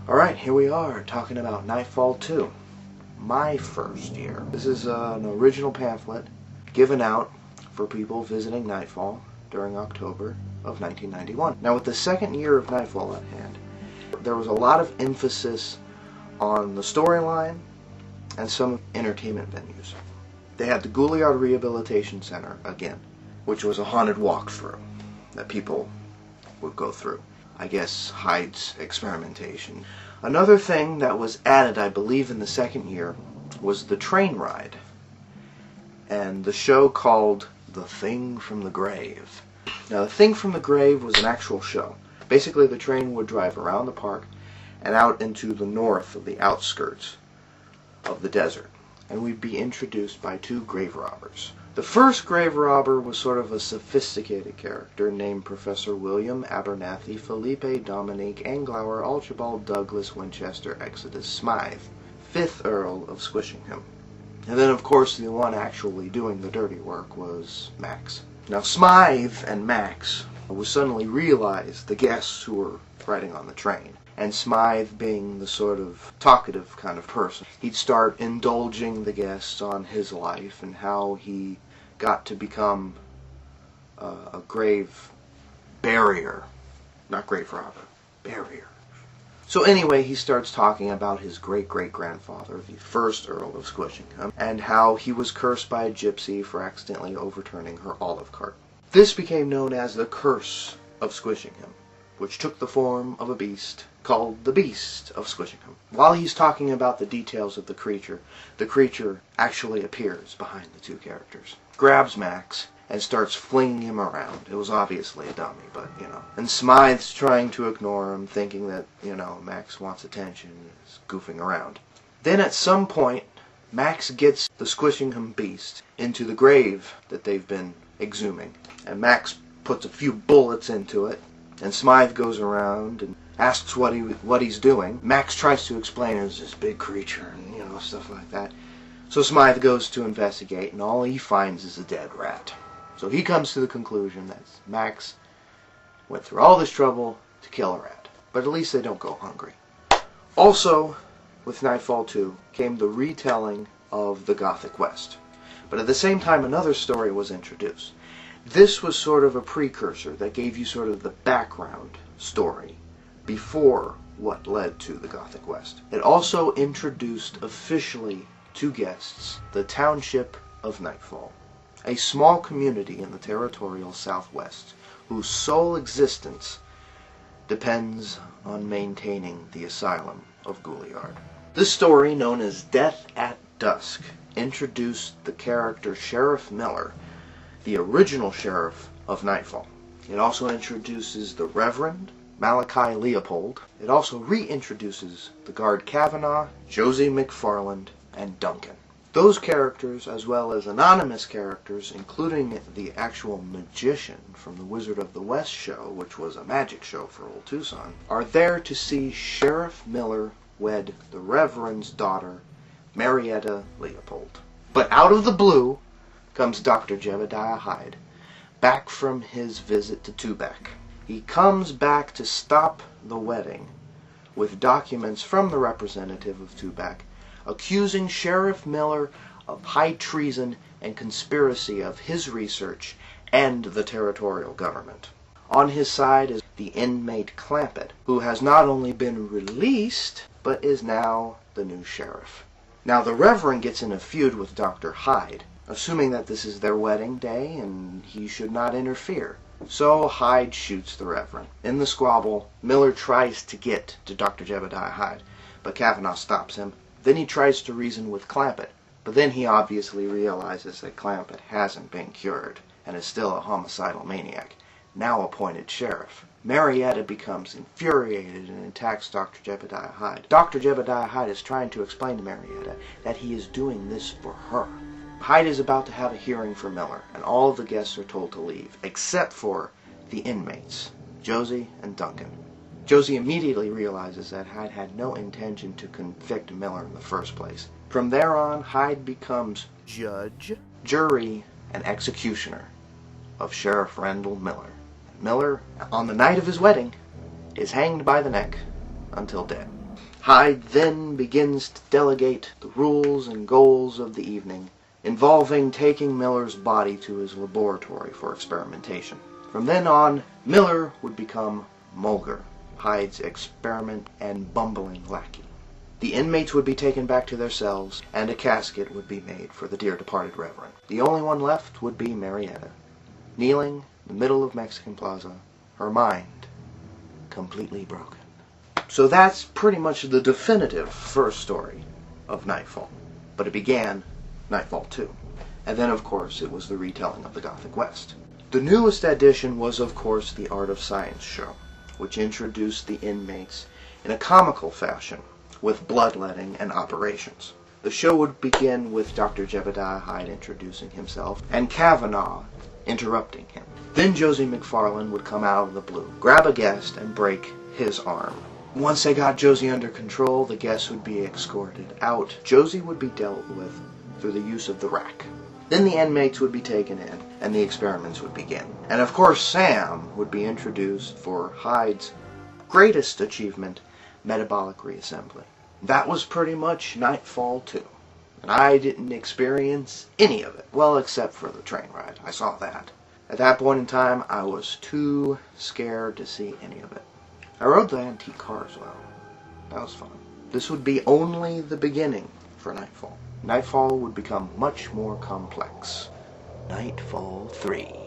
Alright, here we are talking about Nightfall 2. My first year. This is an original pamphlet given out for people visiting Nightfall during October of 1991. Now, with the second year of Nightfall at hand, there was a lot of emphasis on the storyline and some entertainment venues. They had the Goulliard Rehabilitation Center again, which was a haunted walkthrough that people would go through. I guess Hyde's experimentation. Another thing that was added, I believe, in the second year was the train ride and the show called The Thing from the Grave. Now, The Thing from the Grave was an actual show. Basically, the train would drive around the park and out into the north of the outskirts of the desert, and we'd be introduced by two grave robbers. The first grave robber was sort of a sophisticated character named Professor William Abernathy Felipe Dominique Anglauer Archibald Douglas Winchester Exodus Smythe, 5th Earl of Squishingham. And then, of course, the one actually doing the dirty work was Max. Now, Smythe and Max would suddenly realize the guests who were riding on the train. And Smythe, being the sort of talkative kind of person, he'd start indulging the guests on his life and how he got to become a grave barrier. Not grave robber, barrier. So anyway, he starts talking about his great-great-grandfather, the 1st Earl of Squishingham, and how he was cursed by a gypsy for accidentally overturning her olive cart. This became known as the Curse of Squishingham, which took the form of a beast called the Beast of Squishingham. While he's talking about the details of the creature actually appears behind the two characters, grabs Max, and starts flinging him around. It was obviously a dummy, but, And Smythe's trying to ignore him, thinking that, Max wants attention and is goofing around. Then at some point, Max gets the Squishingham beast into the grave that they've been exhuming. And Max puts a few bullets into it, and Smythe goes around and asks what he's doing. Max tries to explain it was this big creature and, stuff like that. So Smythe goes to investigate, and all he finds is a dead rat. So he comes to the conclusion that Max went through all this trouble to kill a rat. But at least they don't go hungry. Also, with Nightfall 2, came the retelling of the Gothic West. But at the same time, another story was introduced. This was sort of a precursor that gave you sort of the background story before what led to the Gothic West. It also introduced officially to guests the township of Nightfall, a small community in the territorial Southwest whose sole existence depends on maintaining the Asylum of Goulliard. This story, known as Death at Dusk, introduced the character Sheriff Miller, the original sheriff of Nightfall. It also introduces the Reverend Malachi Leopold. It also reintroduces the guard Kavanaugh, Josie McFarland, and Duncan. Those characters, as well as anonymous characters, including the actual magician from the Wizard of the West show, which was a magic show for Old Tucson, are there to see Sheriff Miller wed the Reverend's daughter, Marietta Leopold. But out of the blue comes Dr. Jebediah Hyde, back from his visit to Tubac. He comes back to stop the wedding with documents from the representative of Tubac accusing Sheriff Miller of high treason and conspiracy of his research and the territorial government. On his side is the inmate Clampett, who has not only been released, but is now the new sheriff. Now, the Reverend gets in a feud with Dr. Hyde, assuming that this is their wedding day and he should not interfere. So Hyde shoots the Reverend. In the squabble, Miller tries to get to Dr. Jebediah Hyde, but Kavanaugh stops him. Then he tries to reason with Clampett, but then he obviously realizes that Clampett hasn't been cured and is still a homicidal maniac, now appointed sheriff. Marietta becomes infuriated and attacks Dr. Jebediah Hyde. Dr. Jebediah Hyde is trying to explain to Marietta that he is doing this for her. Hyde is about to have a hearing for Miller, and all of the guests are told to leave, except for the inmates, Josie and Duncan. Josie immediately realizes that Hyde had no intention to convict Miller in the first place. From there on, Hyde becomes judge, jury, and executioner of Sheriff Randall Miller. Miller, on the night of his wedding, is hanged by the neck until dead. Hyde then begins to delegate the rules and goals of the evening, involving taking Miller's body to his laboratory for experimentation. From then on, Miller would become Mulger, Hyde's experiment and bumbling lackey. The inmates would be taken back to their cells, and a casket would be made for the dear departed Reverend. The only one left would be Marietta, kneeling in the middle of Mexican Plaza, her mind completely broken. So that's pretty much the definitive first story of Nightfall. But it began Nightfall 2. And then, of course, it was the retelling of the Gothic West. The newest addition was, of course, the Art of Science show, which introduced the inmates in a comical fashion, with bloodletting and operations. The show would begin with Dr. Jebediah Hyde introducing himself, and Kavanaugh interrupting him. Then Josie McFarlane would come out of the blue, grab a guest, and break his arm. Once they got Josie under control, the guest would be escorted out. Josie would be dealt with through the use of the rack. Then the inmates would be taken in, and the experiments would begin. And of course Sam would be introduced for Hyde's greatest achievement, metabolic reassembly. That was pretty much Nightfall 2. And I didn't experience any of it. Well, except for the train ride. I saw that. At that point in time, I was too scared to see any of it. I rode the antique car as well. That was fun. This would be only the beginning for Nightfall. Nightfall would become much more complex. Nightfall 3.